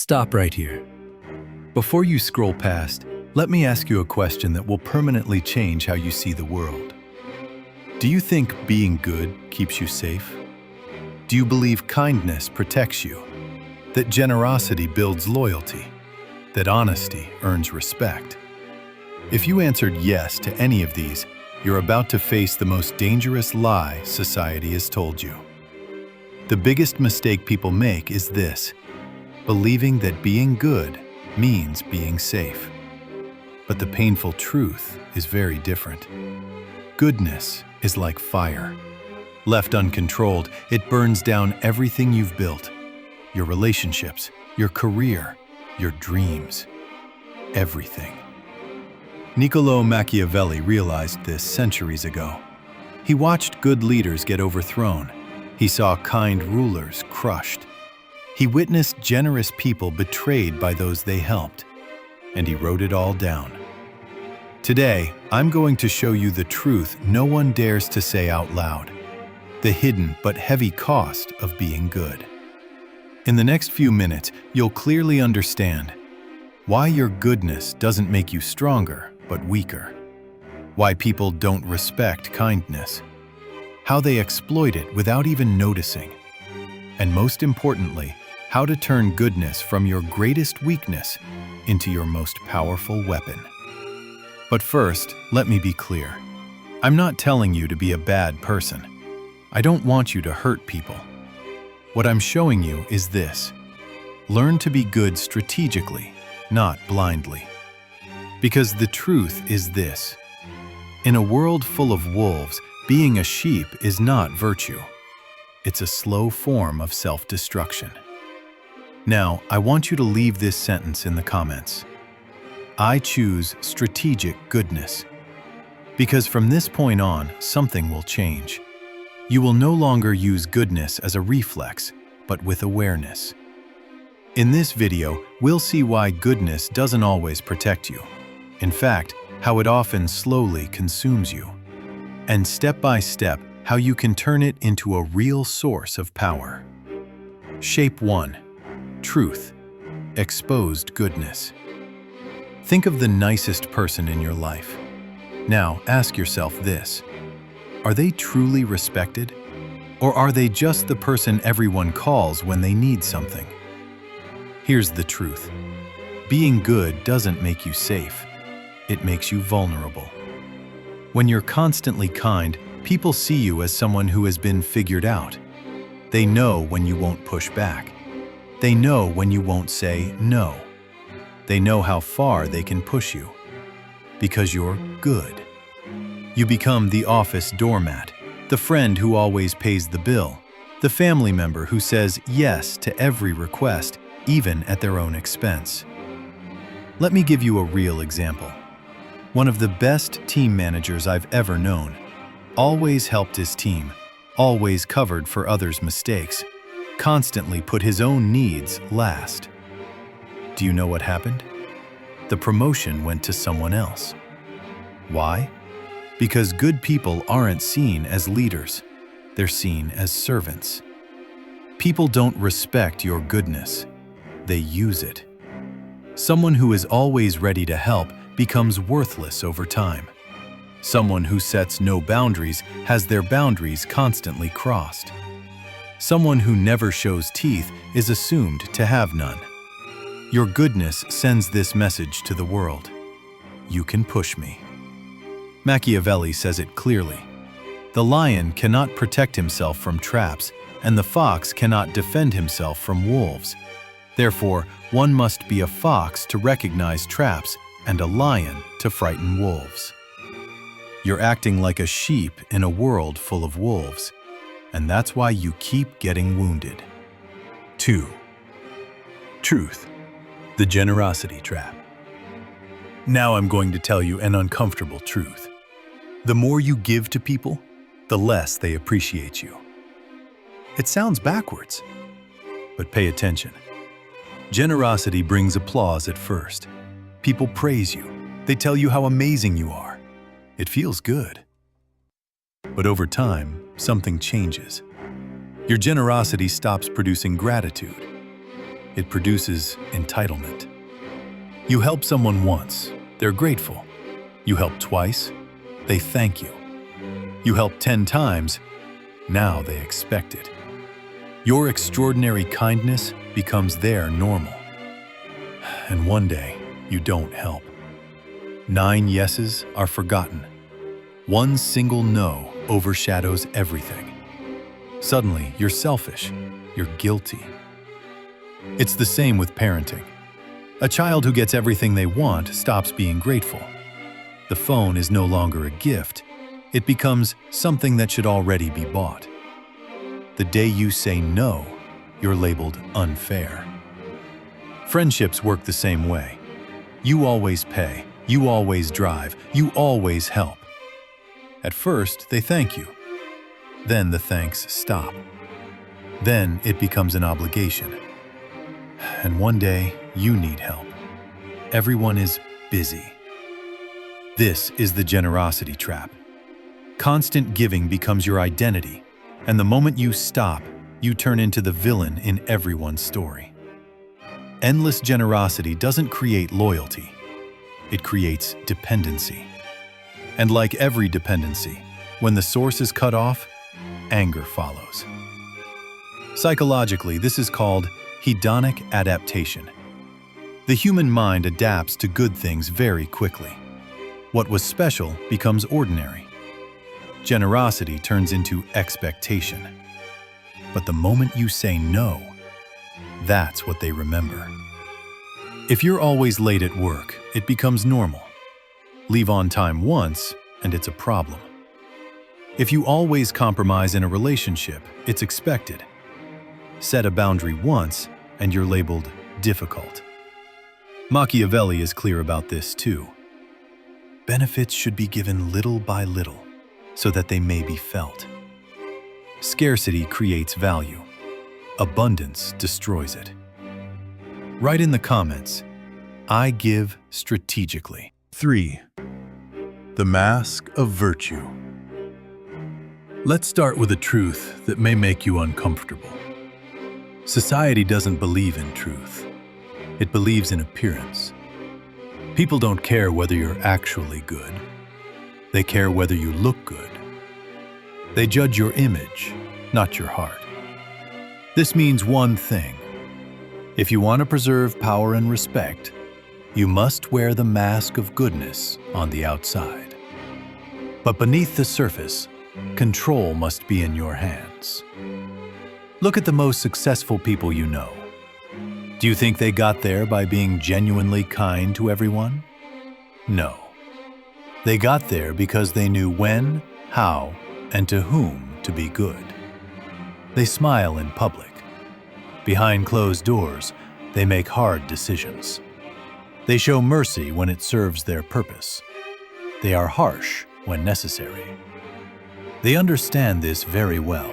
stop right here. Before you scroll past, let me ask you a question that will permanently change how you see the world. Do you think being good keeps you safe? Do you believe kindness protects you? That generosity builds loyalty? That honesty earns respect? If you answered yes to any of these, you're about to face the most dangerous lie society has told you. The biggest mistake people make is this: believing that being good means being safe. But the painful truth is very different. Goodness is like fire. Left uncontrolled, it burns down everything you've built: your relationships, your career, your dreams, everything. Niccolò Machiavelli realized this centuries ago. He watched good leaders get overthrown. He saw kind rulers crushed. He witnessed generous people betrayed by those they helped, and he wrote it all down. Today, I'm going to show you the truth no one dares to say out loud: the hidden but heavy cost of being good. In the next few minutes, you'll clearly understand why your goodness doesn't make you stronger, but weaker. Why people don't respect kindness. How they exploit it without even noticing. And most importantly, how to turn goodness from your greatest weakness into your most powerful weapon. But first, let me be clear. I'm not telling you to be a bad person. I don't want you to hurt people. What I'm showing you is this: learn to be good strategically, not blindly. Because the truth is this: in a world full of wolves, being a sheep is not virtue. It's a slow form of self-destruction. Now, I want you to leave this sentence in the comments. I choose strategic goodness. Because from this point on, something will change. You will no longer use goodness as a reflex, but with awareness. In this video, we'll see why goodness doesn't always protect you. In fact, how it often slowly consumes you. And step by step, how you can turn it into a real source of power. Shape 1. Truth. Exposed goodness. Think of the nicest person in your life. Now, ask yourself this: are they truly respected? Or are they just the person everyone calls when they need something? Here's the truth. Being good doesn't make you safe. It makes you vulnerable. When you're constantly kind, people see you as someone who has been figured out. They know when you won't push back. They know when you won't say no. They know how far they can push you. Because you're good. You become the office doormat, the friend who always pays the bill, the family member who says yes to every request, even at their own expense. Let me give you a real example. One of the best team managers I've ever known always helped his team, always covered for others' mistakes, constantly put his own needs last. Do you know what happened? The promotion went to someone else. Why? Because good people aren't seen as leaders. They're seen as servants. People don't respect your goodness. They use it. Someone who is always ready to help becomes worthless over time. Someone who sets no boundaries has their boundaries constantly crossed. Someone who never shows teeth is assumed to have none. Your goodness sends this message to the world: you can push me. Machiavelli says it clearly. The lion cannot protect himself from traps, and the fox cannot defend himself from wolves. Therefore, one must be a fox to recognize traps and a lion to frighten wolves. You're acting like a sheep in a world full of wolves, and that's why you keep getting wounded. 2. Truth. The generosity trap. Now I'm going to tell you an uncomfortable truth. The more you give to people, the less they appreciate you. It sounds backwards, but pay attention. Generosity brings applause at first. People praise you. They tell you how amazing you are. It feels good. But over time, something changes. Your generosity stops producing gratitude. it produces entitlement. You help someone once, they're grateful. You help twice, they thank you. You help 10 times, now they expect it. Your extraordinary kindness becomes their normal. And one day, you don't help. 9 yeses are forgotten. One single no overshadows everything. Suddenly, you're selfish. You're guilty. It's the same with parenting. A child who gets everything they want stops being grateful. The phone is no longer a gift. It becomes something that should already be bought. The day you say no, you're labeled unfair. Friendships work the same way. You always pay, you always drive, you always help. At first, they thank you. Then the thanks stop. Then it becomes an obligation. And one day, you need help. Everyone is busy. This is the generosity trap. Constant giving becomes your identity, and the moment you stop, you turn into the villain in everyone's story. Endless generosity doesn't create loyalty. It creates dependency. And like every dependency, when the source is cut off, anger follows. Psychologically, this is called hedonic adaptation. The human mind adapts to good things very quickly. What was special becomes ordinary. Generosity turns into expectation. But the moment you say no, that's what they remember. If you're always late at work, it becomes normal. Leave on time once, and it's a problem. If you always compromise in a relationship, it's expected. Set a boundary once, and you're labeled difficult. Machiavelli is clear about this too. Benefits should be given little by little, so that they may be felt. Scarcity creates value. Abundance destroys it. Write in the comments, I give strategically. 3. The mask of virtue. Let's start with a truth that may make you uncomfortable. Society doesn't believe in truth. It believes in appearance. People don't care whether you're actually good. They care whether you look good. They judge your image, not your heart. This means one thing. If you want to preserve power and respect, you must wear the mask of goodness on the outside. But beneath the surface, control must be in your hands. Look at the most successful people you know. Do you think they got there by being genuinely kind to everyone? No. They got there because they knew when, how, and to whom to be good. They smile in public. Behind closed doors, they make hard decisions. They show mercy when it serves their purpose. They are harsh when necessary. They understand this very well.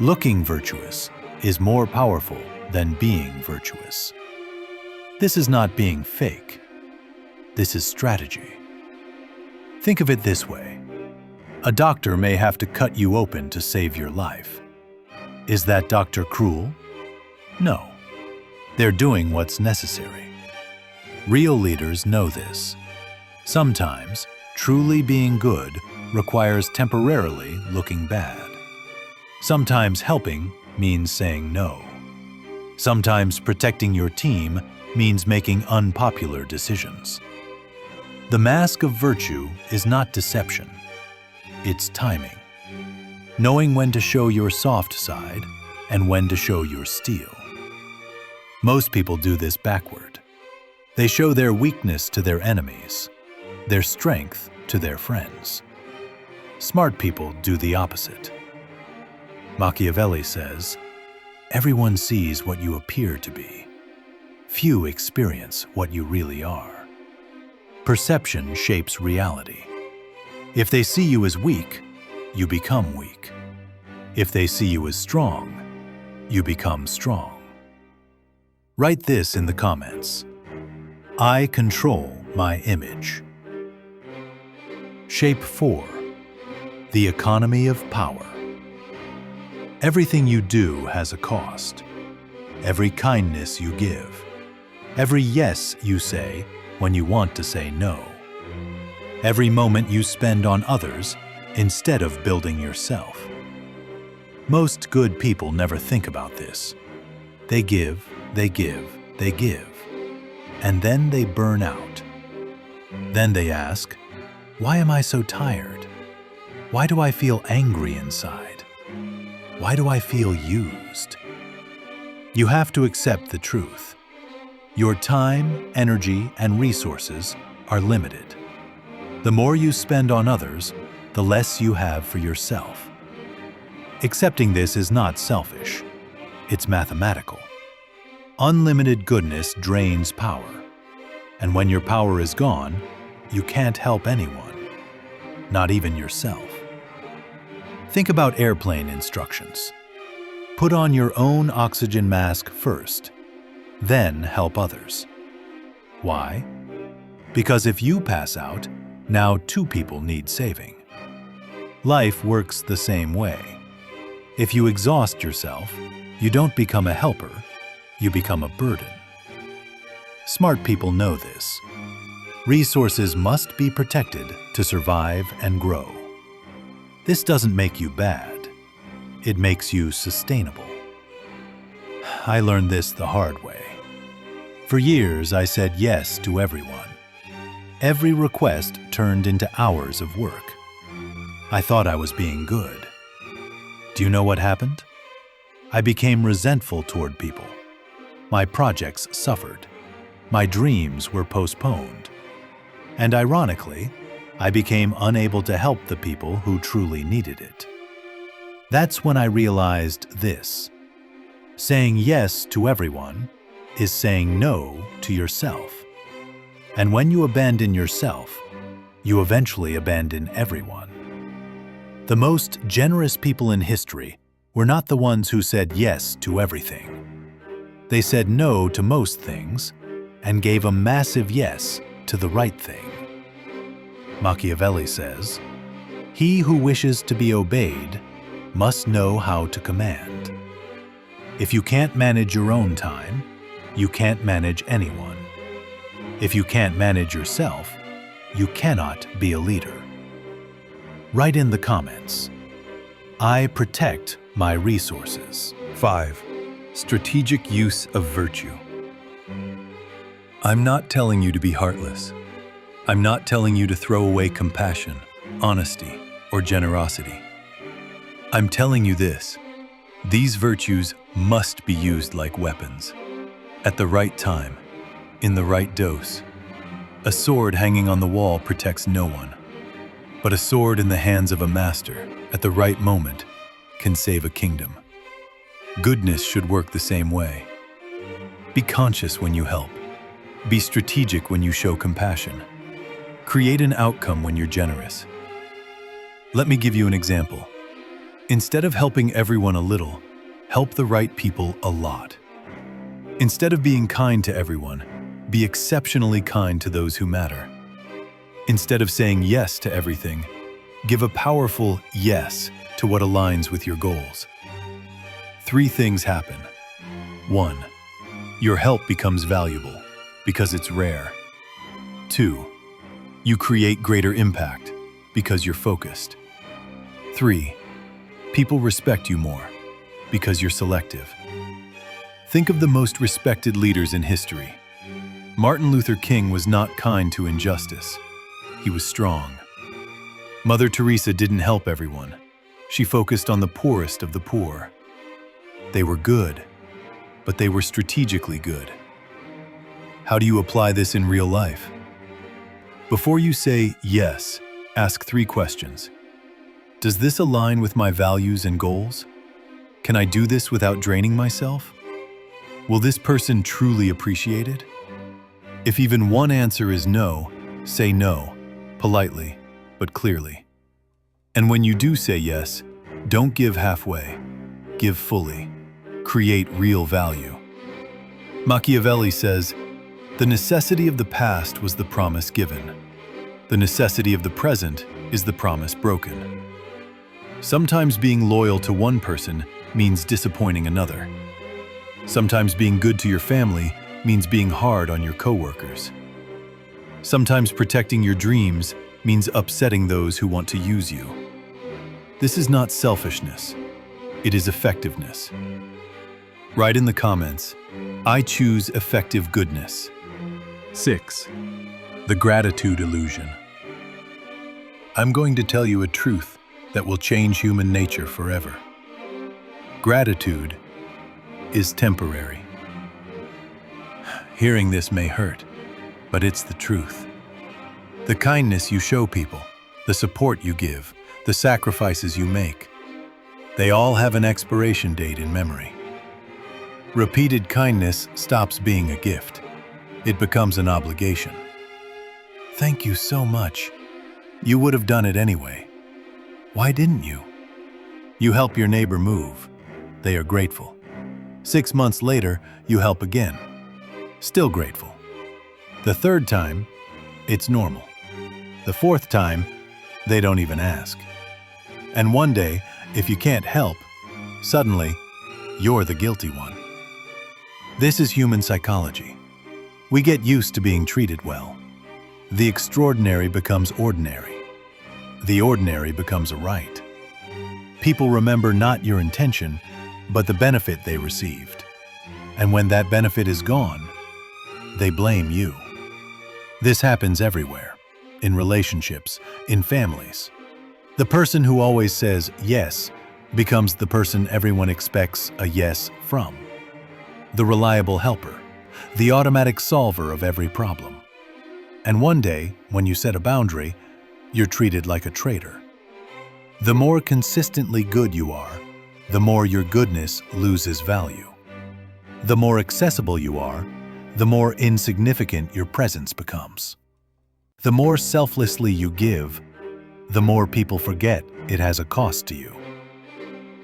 Looking virtuous is more powerful than being virtuous. This is not being fake. This is strategy. Think of it this way. A doctor may have to cut you open to save your life. Is that doctor cruel? No. They're doing what's necessary. Real leaders know this. Sometimes, truly being good requires temporarily looking bad. Sometimes helping means saying no. Sometimes protecting your team means making unpopular decisions. The mask of virtue is not deception. It's timing. Knowing when to show your soft side and when to show your steel. Most people do this backward. They show their weakness to their enemies, their strength to their friends. Smart people do the opposite. Machiavelli says, everyone sees what you appear to be. Few experience what you really are. Perception shapes reality. If they see you as weak, you become weak. If they see you as strong, you become strong. Write this in the comments. I control my image. Shape 4. The economy of power. Everything you do has a cost. every kindness you give, every yes you say when you want to say no, every moment you spend on others instead of building yourself. Most good people never think about this. They give, they give, they give, and then they burn out. Then they ask, why am I so tired? Why do I feel angry inside? Why do I feel used? You have to accept the truth. Your time, energy, and resources are limited. The more you spend on others, the less you have for yourself. Accepting this is not selfish. It's mathematical. Unlimited goodness drains power. And when your power is gone, you can't help anyone, not even yourself. Think about airplane instructions. Put on your own oxygen mask first, then help others. Why? Because if you pass out, now 2 people need saving. Life works the same way. If you exhaust yourself, you don't become a helper, you become a burden. Smart people know this. Resources must be protected to survive and grow. This doesn't make you bad. It makes you sustainable. I learned this the hard way. For years, I said yes to everyone. Every request turned into hours of work. I thought I was being good. Do you know what happened? I became resentful toward people. My projects suffered. My dreams were postponed. And ironically, I became unable to help the people who truly needed it. That's when I realized this. Saying yes to everyone is saying no to yourself. And when you abandon yourself, you eventually abandon everyone. The most generous people in history were not the ones who said yes to everything. They said no to most things and gave a massive yes to the right thing. Machiavelli says, "He who wishes to be obeyed must know how to command." If you can't manage your own time, you can't manage anyone. If you can't manage yourself, you cannot be a leader. Write in the comments, I protect my resources. 5. Strategic use of virtue. I'm not telling you to be heartless. I'm not telling you to throw away compassion, honesty, or generosity. I'm telling you this. These virtues must be used like weapons. At the right time, in the right dose. A sword hanging on the wall protects no one. But a sword in the hands of a master, at the right moment, can save a kingdom. Goodness should work the same way. Be conscious when you help. Be strategic when you show compassion. Create an outcome when you're generous. Let me give you an example. Instead of helping everyone a little, help the right people a lot. Instead of being kind to everyone, be exceptionally kind to those who matter. Instead of saying yes to everything, give a powerful yes to what aligns with your goals. 3 things happen. 1. Your help becomes valuable because it's rare. 2. You create greater impact because you're focused. 3. People respect you more because you're selective. Think of the most respected leaders in history. Martin Luther King was not kind to injustice. He was strong. Mother Teresa didn't help everyone. She focused on the poorest of the poor. They were good, but they were strategically good. How do you apply this in real life? Before you say yes, ask 3 questions. Does this align with my values and goals? Can I do this without draining myself? Will this person truly appreciate it? If even one answer is no, say no, politely, but clearly. And when you do say yes, don't give halfway, give fully. Create real value. Machiavelli says, "The necessity of the past was the promise given. The necessity of the present is the promise broken." Sometimes being loyal to one person means disappointing another. Sometimes being good to your family means being hard on your coworkers. Sometimes protecting your dreams means upsetting those who want to use you. This is not selfishness. It is effectiveness. Write in the comments, I choose effective goodness. 6. The gratitude illusion. I'm going to tell you a truth that will change human nature forever. Gratitude is temporary. Hearing this may hurt, but it's the truth. The kindness you show people, the support you give, the sacrifices you make, they all have an expiration date in memory. Repeated kindness stops being a gift. It becomes an obligation. Thank you so much. You would have done it anyway. Why didn't you? You help your neighbor move. They are grateful. 6 months later, you help again. Still grateful. The third time, it's normal. The fourth time, they don't even ask. And one day, if you can't help, suddenly, you're the guilty one. This is human psychology. We get used to being treated well. The extraordinary becomes ordinary. The ordinary becomes a right. People remember not your intention, but the benefit they received. And when that benefit is gone, they blame you. This happens everywhere, in relationships, in families. The person who always says yes becomes the person everyone expects a yes from. The reliable helper, the automatic solver of every problem. And one day, when you set a boundary, you're treated like a traitor. The more consistently good you are, the more your goodness loses value. The more accessible you are, the more insignificant your presence becomes. The more selflessly you give, the more people forget it has a cost to you.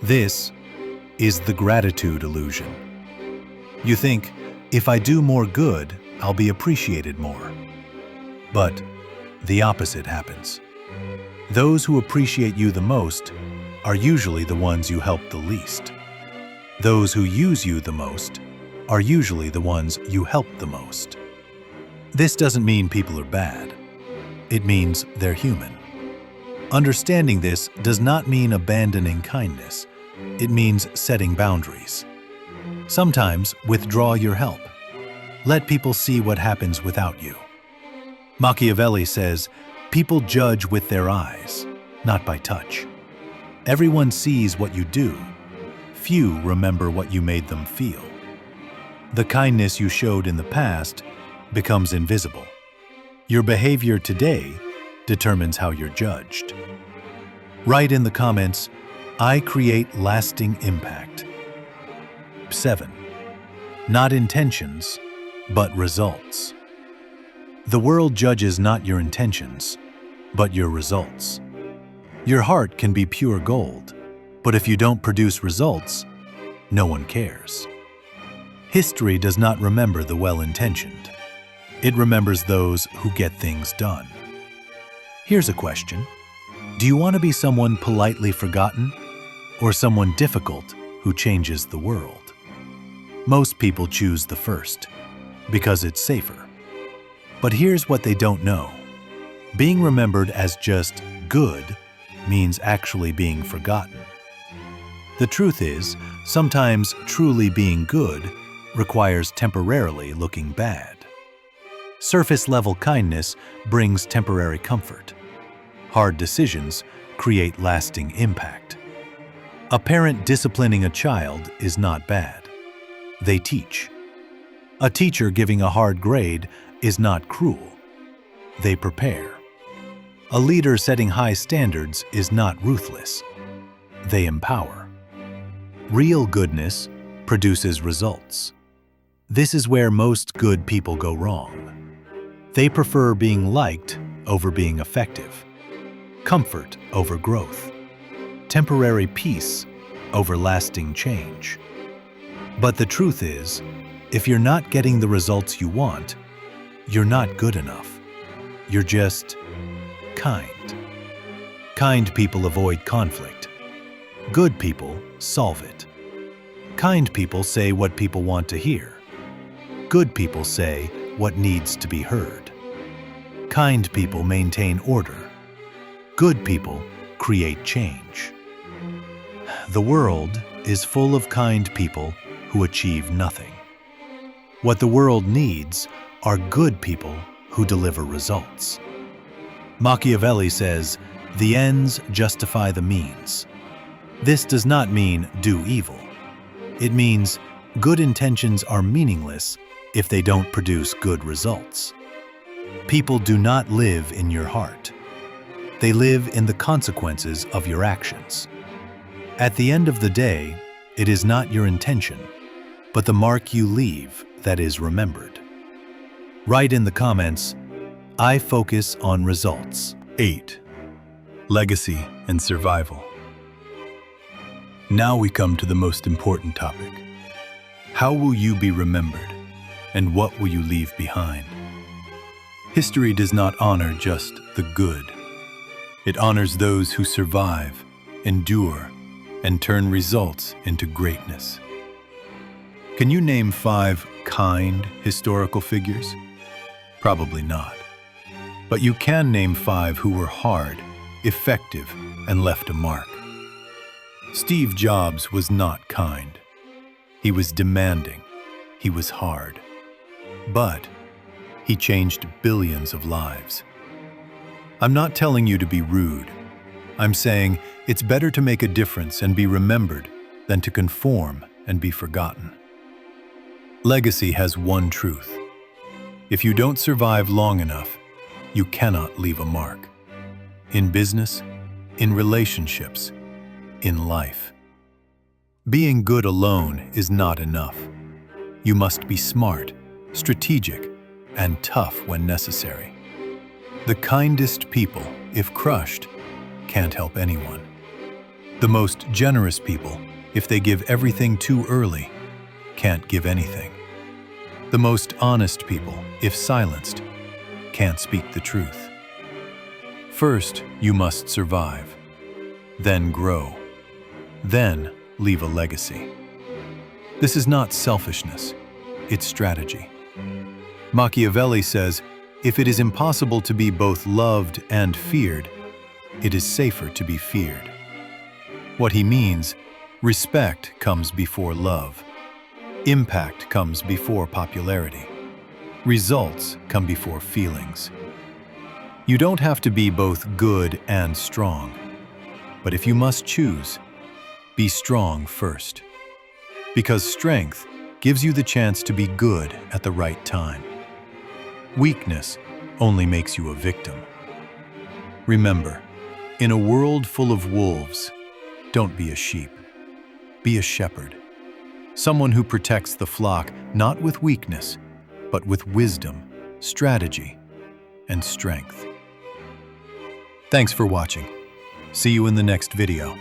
This is the gratitude illusion. You think, if I do more good, I'll be appreciated more. But the opposite happens. Those who appreciate you the most are usually the ones you help the least. Those who use you the most are usually the ones you help the most. This doesn't mean people are bad. It means they're human. Understanding this does not mean abandoning kindness. It means setting boundaries. Sometimes withdraw your help. Let people see what happens without you. Machiavelli says, people judge with their eyes, not by touch. Everyone sees what you do. Few remember what you made them feel. The kindness you showed in the past becomes invisible. Your behavior today determines how you're judged. Write in the comments, I create lasting impact. 7. Not intentions, but results. The world judges not your intentions, but your results. Your heart can be pure gold, but if you don't produce results, no one cares. History does not remember the well-intentioned. It remembers those who get things done. Here's a question. Do you want to be someone politely forgotten, or someone difficult who changes the world? Most people choose the first, because it's safer. But here's what they don't know. Being remembered as just good means actually being forgotten. The truth is, sometimes truly being good requires temporarily looking bad. Surface-level kindness brings temporary comfort. Hard decisions create lasting impact. A parent disciplining a child is not bad. They teach. A teacher giving a hard grade is not cruel. They prepare. A leader setting high standards is not ruthless. They empower. Real goodness produces results. This is where most good people go wrong. They prefer being liked over being effective, comfort over growth, temporary peace over lasting change. But the truth is, if you're not getting the results you want, you're not good enough. You're just kind. Kind people avoid conflict. Good people solve it. Kind people say what people want to hear. Good people say what needs to be heard. Kind people maintain order. Good people create change. The world is full of kind people who achieve nothing. What the world needs are good people who deliver results. Machiavelli says, "The ends justify the means." This does not mean do evil. It means good intentions are meaningless if they don't produce good results. People do not live in your heart. They live in the consequences of your actions. At the end of the day, it is not your intention, but the mark you leave that is remembered. Write in the comments, "I focus on results." 8. Legacy and survival. Now we come to the most important topic. How will you be remembered, and what will you leave behind? History does not honor just the good. It honors those who survive, endure, and turn results into greatness. Can you name 5 kind historical figures? Probably not. But you can name 5 who were hard, effective, and left a mark. Steve Jobs was not kind. He was demanding. He was hard. But he changed billions of lives. I'm not telling you to be rude. I'm saying it's better to make a difference and be remembered than to conform and be forgotten. Legacy has one truth. If you don't survive long enough, you cannot leave a mark. In business, in relationships, in life. Being good alone is not enough. You must be smart, strategic, and tough when necessary. The kindest people, if crushed, can't help anyone. The most generous people, if they give everything too early, can't give anything. The most honest people, if silenced, can't speak the truth. First, you must survive, then grow, then leave a legacy. This is not selfishness, it's strategy. Machiavelli says, if it is impossible to be both loved and feared, it is safer to be feared. What he means, respect comes before love. Impact comes before popularity. Results come before feelings. You don't have to be both good and strong. But if you must choose, be strong first. Because strength gives you the chance to be good at the right time. Weakness only makes you a victim. Remember, in a world full of wolves, don't be a sheep. Be a shepherd. Someone who protects the flock not with weakness, but with wisdom, strategy, and strength. Thanks for watching. See you in the next video.